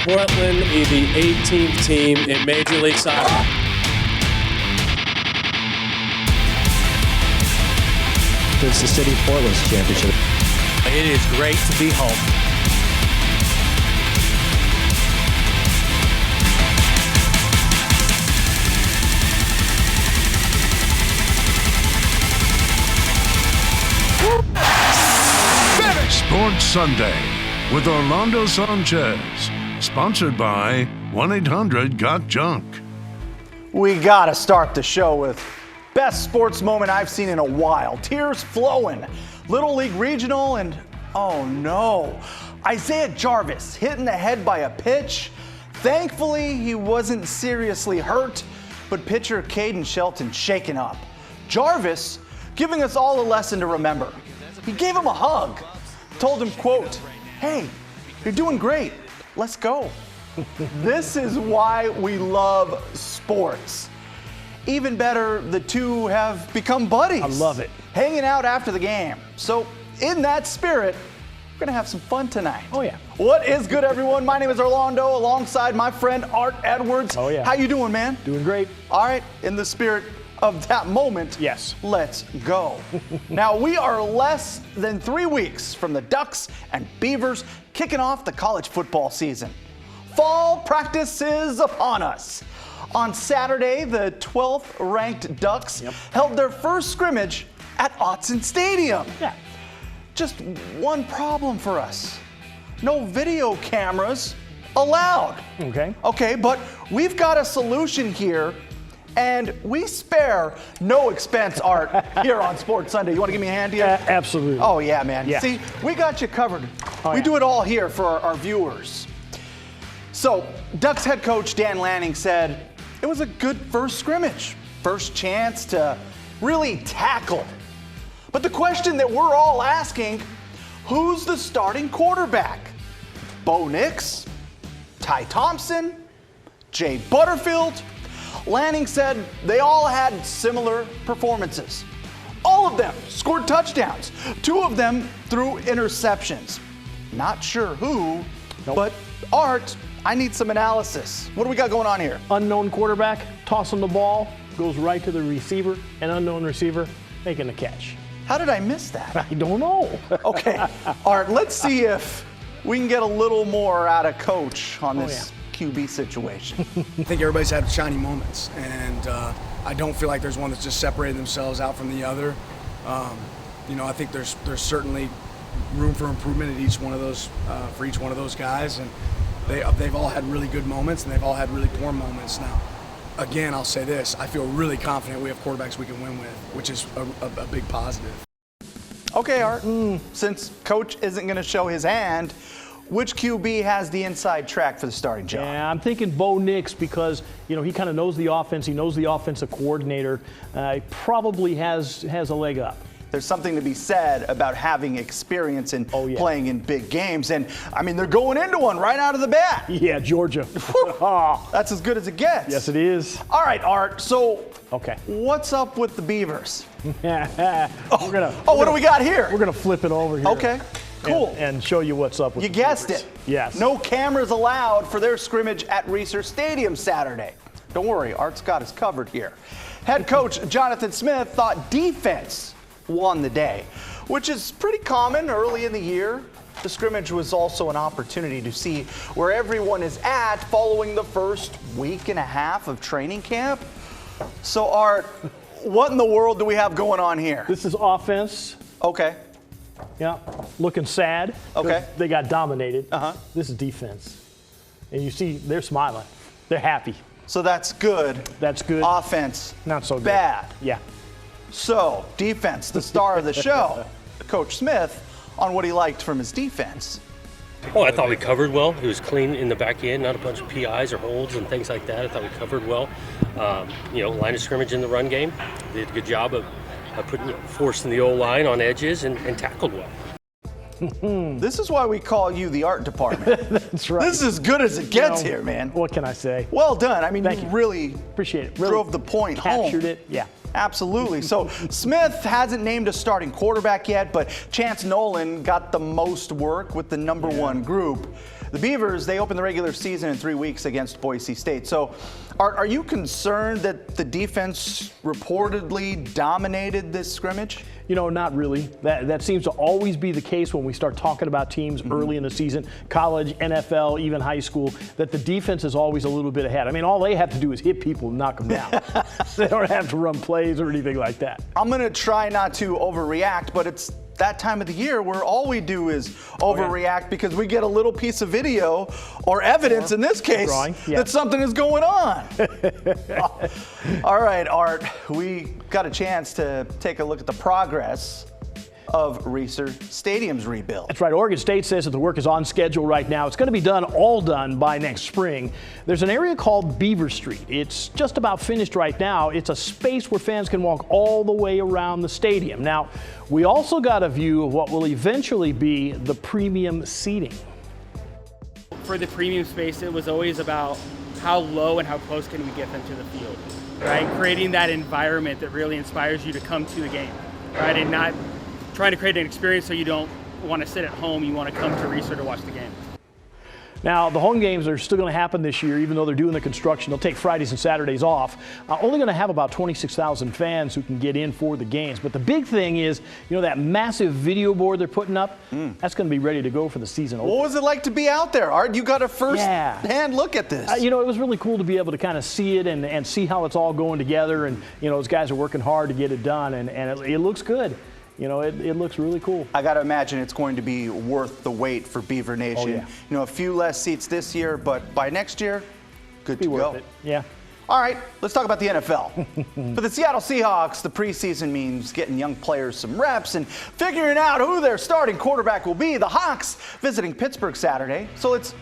Portland be the 18th team in Major League Soccer. It's the City of Portland's championship. It is great to be home. Sports Sunday with Orlando Sanchez, sponsored by 1-800-GOT-JUNK. We gotta start the show with best sports moment I've seen in a while. Tears flowing. Little League Regional and, oh no, Isaiah Jarvis hit in the head by a pitch. Thankfully, he wasn't seriously hurt, but pitcher Caden Shelton shaken up. Jarvis giving us all a lesson to remember. He gave him a hug. Told him, quote, "Hey, you're doing great. Let's go." This is why we love sports. Even better, the two have become buddies. I love it. Hanging out after the game. So in that spirit, we're gonna have some fun tonight. Oh yeah. What is good, everyone? My name is Orlando, alongside my friend Art Edwards. Oh yeah. How you doing, man? Doing great. All right, in the spirit of that moment, yes, let's go. Now, we are less than 3 weeks from the Ducks and Beavers kicking off the college football season. Fall practice is upon us. On Saturday, the 12th ranked Ducks held their first scrimmage at Autzen Stadium. Yeah. Just one problem for us. No video cameras allowed. Okay, but we've got a solution here. And we spare no expense, Art, here on Sports Sunday. You want to give me a hand here? Absolutely. Oh, yeah, man. Yeah. See, we got you covered. We do it all here for our viewers. So, Ducks head coach Dan Lanning said it was a good first scrimmage. First chance to really tackle. But the question that we're all asking, who's the starting quarterback? Bo Nix? Ty Thompson? Jay Butterfield? Lanning said they all had similar performances. All of them scored touchdowns. 2 of them threw interceptions. Not sure who, but Art, I need some analysis. What do we got going on here? Unknown quarterback, tossing the ball, goes right to the receiver, and unknown receiver making the catch. How did I miss that? I don't know. Okay, Art, let's see if we can get a little more out of Coach on this QB situation. I think everybody's had shiny moments, and I don't feel like there's one that's just separated themselves out from the other. I think there's certainly room for improvement at each one of those for each one of those guys, and they've all had really good moments, and they've all had really poor moments. Now, again, I'll say this: I feel really confident we have quarterbacks we can win with, which is a big positive. Okay, Art. Since Coach isn't going to show his hand, which QB has the inside track for the starting job? Yeah, I'm thinking Bo Nix because, he kind of knows the offense. He knows the offensive coordinator. He probably has a leg up. There's something to be said about having experience in playing in big games. And, they're going into one right out of the bat. Yeah, Georgia. That's as good as it gets. Yes, it is. All right, Art. So, what's up with the Beavers? What do we got here? We're going to flip it over here. Okay. Cool. And show you what's up with You the guessed Beavers. it. Yes. No cameras allowed for their scrimmage at Reser Stadium Saturday. Don't worry, Art's got us covered here. Head coach Jonathan Smith thought defense won the day, which is pretty common early in the year. The scrimmage was also an opportunity to see where everyone is at following the first week and a half of training camp. So, Art, what in the world do we have going on here? This is offense. Okay. Yeah, looking sad. Okay. They got dominated. Uh-huh. This is defense. And you see, they're smiling. They're happy. So that's good. That's good. Offense, not so good. Bad. Yeah. So, defense, the star of the show. Coach Smith on what he liked from his defense. Oh, I thought we covered well. It was clean in the back end, not a bunch of PIs or holds and things like that. I thought we covered well. Line of scrimmage in the run game. Did a good job of putting, forcing the O-line on edges and tackled well. This is why we call you the art department. That's right. This is as good as it gets here, man. What can I say? Well done. I mean, Thank you you. really Appreciate it. Really drove the point home. captured it. Yeah. Absolutely. So Smith hasn't named a starting quarterback yet, but Chance Nolan got the most work with the number one group. the Beavers, they open the regular season in 3 weeks against Boise State. So are you concerned that the defense reportedly dominated this scrimmage? You know, not really. That seems to always be the case when we start talking about teams early in the season, college, NFL, even high school, that the defense is always a little bit ahead. I mean, all they have to do is hit people and knock them down. They don't have to run plays or anything like that. I'm going to try not to overreact, but it's that time of the year where all we do is overreact because we get a little piece of video or evidence in this case that something is going on. All right, Art, we got a chance to take a look at the progress of Reser Stadium's rebuild. That's right. Oregon State says that the work is on schedule right now. It's going to be all done by next spring. There's an area called Beaver Street. It's just about finished right now. It's a space where fans can walk all the way around the stadium. Now, we also got a view of what will eventually be the premium seating. For the premium space, it was always about how low and how close can we get them to the field, right? Creating that environment that really inspires you to come to the game, right? And not trying to create an experience so you don't want to sit at home, you want to come to Reser to watch the game. Now, the home games are still going to happen this year, even though they're doing the construction. They'll take Fridays and Saturdays off. Only going to have about 26,000 fans who can get in for the games. But the big thing is, you know, that massive video board they're putting up, that's going to be ready to go for the season. What was it like to be out there, Art? You got a first-hand look at this. You know, it was really cool to be able to kind of see it and see how it's all going together. And, you know, those guys are working hard to get it done, and it looks good. You know, it looks really cool. I got to imagine it's going to be worth the wait for Beaver Nation. Oh, yeah. You know, a few less seats this year, but by next year, good to worth go. it. Yeah. All right, let's talk about the NFL. For the Seattle Seahawks, the preseason means getting young players some reps and figuring out who their starting quarterback will be. The Hawks visiting Pittsburgh Saturday, so let's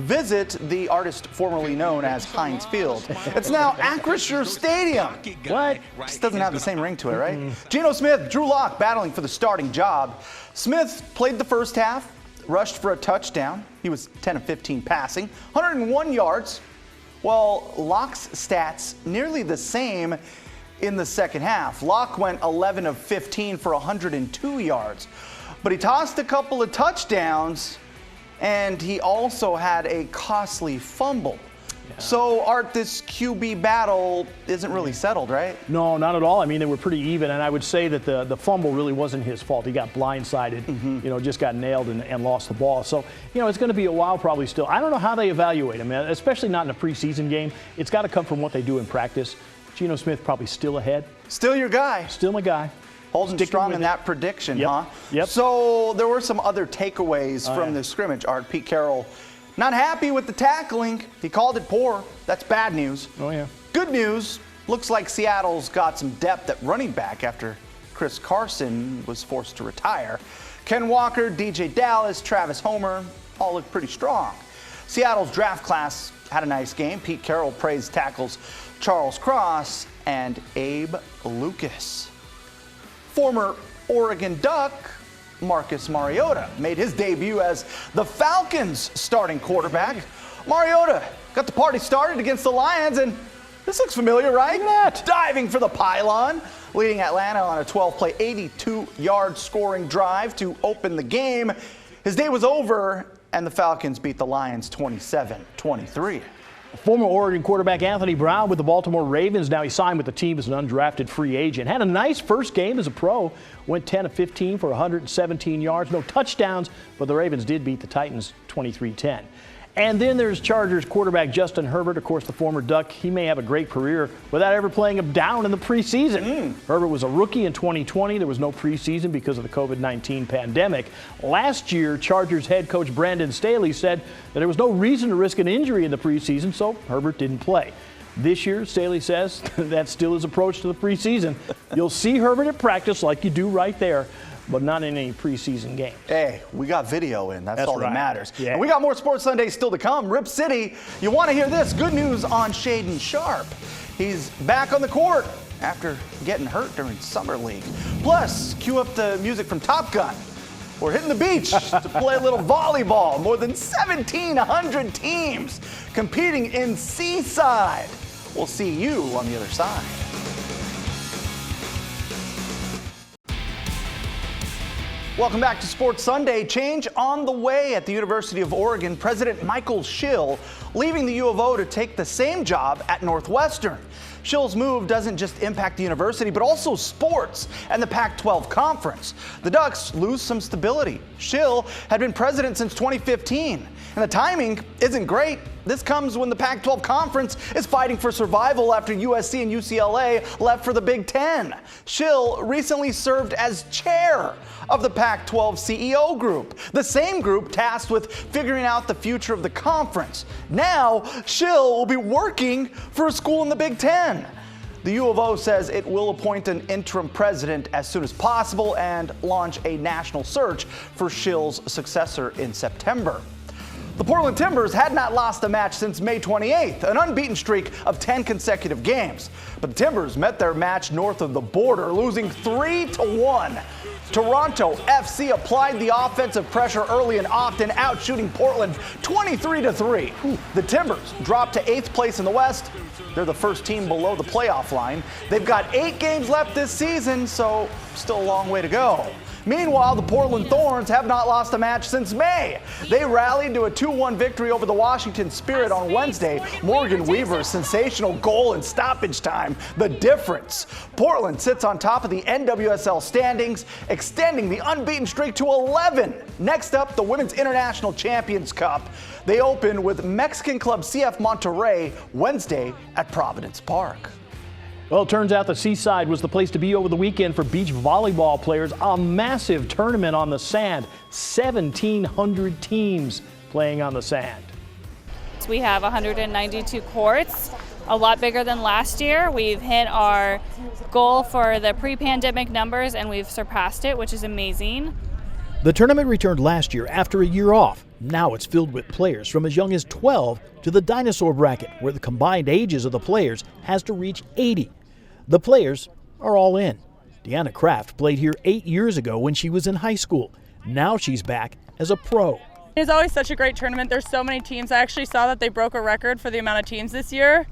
visit the artist formerly known as Heinz Field. It's now Acrisure Stadium. What? Just doesn't have the same ring to it, right? Geno Smith, Drew Lock battling for the starting job. Smith played the first half, rushed for a touchdown. He was 10 of 15 passing, 101 yards. Well, Lock's stats nearly the same in the second half. Lock went 11 of 15 for 102 yards, but he tossed a couple of touchdowns, and he also had a costly fumble. Yeah. So, Art, this QB battle isn't really settled, right? No, not at all. I mean, they were pretty even, and I would say that the fumble really wasn't his fault. He got blindsided, you know, just got nailed and lost the ball. So, you know, it's going to be a while probably still. I don't know how they evaluate him, especially not in a preseason game. It's got to come from what they do in practice. Geno Smith probably still ahead. Still your guy. Still my guy. Holding strong in that prediction, yep. huh? Yep. So there were some other takeaways from the scrimmage, Art. Pete Carroll, not happy with the tackling. He called it poor. That's bad news. Oh, yeah. Good news, looks like Seattle's got some depth at running back after Chris Carson was forced to retire. Ken Walker, DJ Dallas, Travis Homer, all look pretty strong. Seattle's draft class had a nice game. Pete Carroll praised tackles Charles Cross and Abe Lucas. Former Oregon Duck Marcus Mariota made his debut as the Falcons' starting quarterback. Mariota got the party started against the Lions, and this looks familiar, right? Look at that. Diving for the pylon, leading Atlanta on a 12-play, 82-yard scoring drive to open the game. His day was over, and the Falcons beat the Lions 27-23. Former Oregon quarterback Anthony Brown with the Baltimore Ravens. Now he signed with the team as an undrafted free agent. Had a nice first game as a pro. Went 10 of 15 for 117 yards. No touchdowns, but the Ravens did beat the Titans 23-10. And then there's Chargers quarterback Justin Herbert, of course, the former Duck. He may have a great career without ever playing him down in the preseason. Herbert was a rookie in 2020. There was no preseason because of the COVID-19 pandemic. Last year, Chargers head coach Brandon Staley said that there was no reason to risk an injury in the preseason, so Herbert didn't play. This year, Staley says that's still his approach to the preseason. You'll see Herbert at practice like you do right there, but not in any preseason games. Hey, we got video in. That's all right. that matters. Yeah. And we got more Sports Sunday still to come. Rip City, you want to hear this? Good news on Shaden Sharp. He's back on the court after getting hurt during Summer League. Plus, cue up the music from Top Gun. We're hitting the beach to play a little volleyball. More than 1,700 teams competing in Seaside. We'll see you on the other side. Welcome back to Sports Sunday. Change on the way at the University of Oregon. President Michael Schill leaving the U of O to take the same job at Northwestern. Schill's move doesn't just impact the university, but also sports and the Pac-12 conference. The Ducks lose some stability. Schill had been president since 2015, and the timing isn't great. This comes when the Pac-12 conference is fighting for survival after USC and UCLA left for the Big Ten. Schill recently served as chair of the Pac-12 CEO group, the same group tasked with figuring out the future of the conference. Now, Schill will be working for a school in the Big Ten. The U of O says it will appoint an interim president as soon as possible and launch a national search for Schill's successor in September. The Portland Timbers had not lost a match since May 28th, an unbeaten streak of 10 consecutive games. But the Timbers met their match north of the border, losing 3-1. Toronto FC applied the offensive pressure early and often, outshooting Portland 23-3. The Timbers dropped to 8th place in the West. They're the first team below the playoff line. They've got 8 games left this season, so still a long way to go. Meanwhile, the Portland Thorns have not lost a match since May. They rallied to a 2-1 victory over the Washington Spirit on Wednesday. Morgan Weaver's sensational goal in stoppage time, the difference. Portland sits on top of the NWSL standings, extending the unbeaten streak to 11. Next up, the Women's International Champions Cup. They open with Mexican club CF Monterrey Wednesday at Providence Park. Well, it turns out the Seaside was the place to be over the weekend for beach volleyball players. A massive tournament on the sand. 1,700 teams playing on the sand. We have 192 courts, a lot bigger than last year. We've hit our goal for the pre-pandemic numbers and we've surpassed it, which is amazing. The tournament returned last year after a year off. Now it's filled with players from as young as 12 to the dinosaur bracket, where the combined ages of the players has to reach 80. The players are all in. Deanna Kraft played here 8 years ago when she was in high school. Now she's back as a pro. It's always such a great tournament. There's so many teams. I actually saw that they broke a record for the amount of teams this year.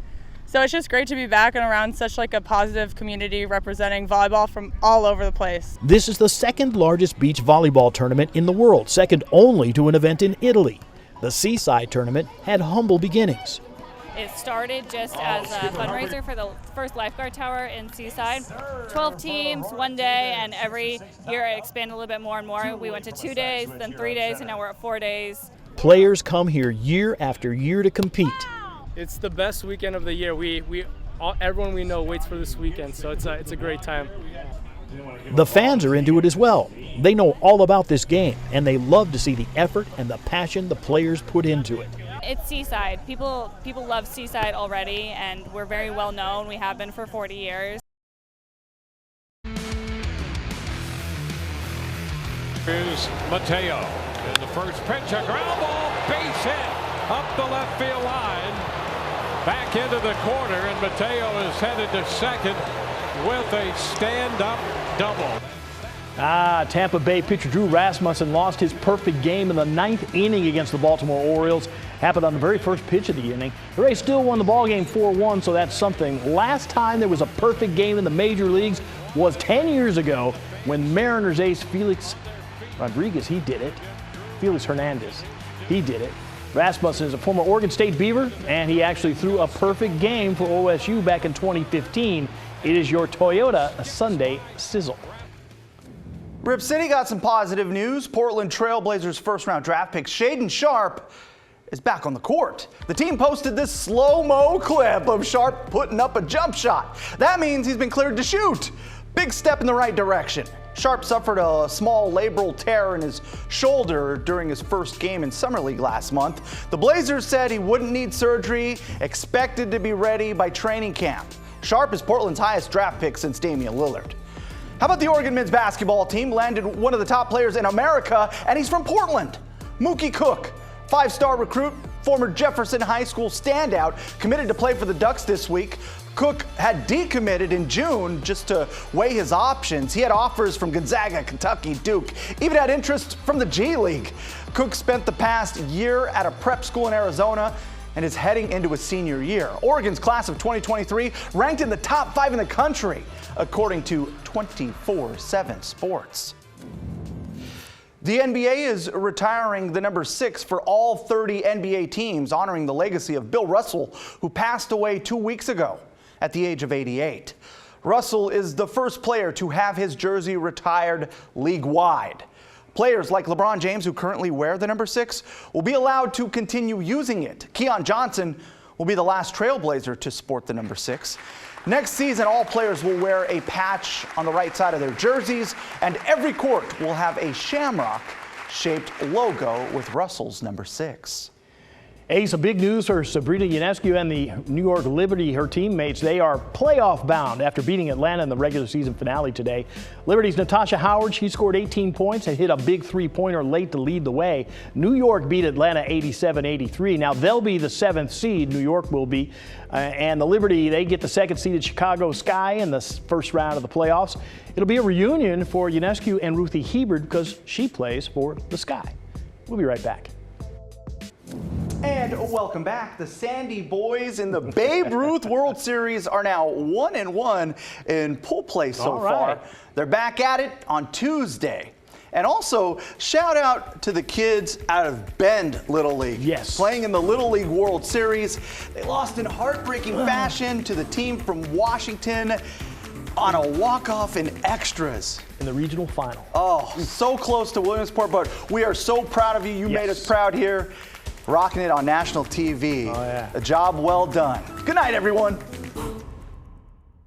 So it's just great to be back and around such like a positive community representing volleyball from all over the place. This is the second largest beach volleyball tournament in the world, second only to an event in Italy. The Seaside tournament had humble beginnings. It started just as a fundraiser for the first lifeguard tower in Seaside. 12 teams, one day, and every year it expanded a little bit more and more. We went to 2 days, then 3 days, and now we're at 4 days. Players come here year after year to compete. It's the best weekend of the year. Everyone we know waits for this weekend, so it's a great time. The fans are into it as well. They know all about this game, and they love to see the effort and the passion the players put into it. It's Seaside. People love Seaside already, and we're very well known. We have been for 40 years. Here's Mateo in the first pitch, a ground ball, base hit up the left field line, back into the corner, and Mateo is headed to second with a stand-up double. Tampa Bay pitcher Drew Rasmussen lost his perfect game in the 9th inning against the Baltimore Orioles. Happened on the very first pitch of the inning. The Rays still won the ball game 4-1, so that's something. Last time there was a perfect game in the major leagues was 10 years ago when Mariners ace Felix Rodriguez, he did it. Felix Hernandez, he did it. Rasmussen is a former Oregon State Beaver, and he actually threw a perfect game for OSU back in 2015. It is your Toyota Sunday Sizzle. Rip City got some positive news. Portland Trailblazers first-round draft pick Shaedon Sharpe is back on the court. The team posted this slow-mo clip of Sharpe putting up a jump shot. That means he's been cleared to shoot. Big step in the right direction. Sharpe suffered a small labral tear in his shoulder during his first game in Summer League last month. The Blazers said he wouldn't need surgery, expected to be ready by training camp. Sharpe is Portland's highest draft pick since Damian Lillard. How about the Oregon men's basketball team landed one of the top players in America, and he's from Portland. Mookie Cook, 5-star recruit, former Jefferson High School standout, committed to play for the Ducks this week. Cook had decommitted in June just to weigh his options. He had offers from Gonzaga, Kentucky, Duke, even had interest from the G League. Cook spent the past year at a prep school in Arizona and is heading into his senior year. Oregon's class of 2023 ranked in the top 5 in the country, according to 24/7 Sports. The NBA is retiring the number 6 for all 30 NBA teams, honoring the legacy of Bill Russell, who passed away 2 weeks ago at the age of 88. Russell is the first player to have his jersey retired league-wide. Players like LeBron James, who currently wear the number 6, will be allowed to continue using it. Keon Johnson will be the last Trailblazer to sport the number 6. Next season, all players will wear a patch on the right side of their jerseys, and every court will have a shamrock-shaped logo with Russell's number 6. Hey, some big news for Sabrina Ionescu and the New York Liberty, her teammates. They are playoff bound after beating Atlanta in the regular season finale today. Liberty's Natasha Howard, she scored 18 points and hit a big three-pointer late to lead the way. New York beat Atlanta 87-83. Now they'll be the 7th seed, New York will be. And the Liberty, they get the 2nd seeded Chicago Sky in the first round of the playoffs. It'll be a reunion for Ionescu and Ruthie Hebard because she plays for the Sky. We'll be right back. And welcome back. The Sandy Boys in the Babe Ruth World Series are now 1-1 in pool play so far. They're back at it on Tuesday. And also, shout out to the kids out of Bend Little League. Yes. Playing in the Little League World Series. They lost in heartbreaking fashion to the team from Washington on a walk-off in extras. In the regional final. Oh, so close to Williamsport, but we are so proud of you. You made us proud here. Rocking it on national TV. Oh, yeah. A job well done. Good night, everyone.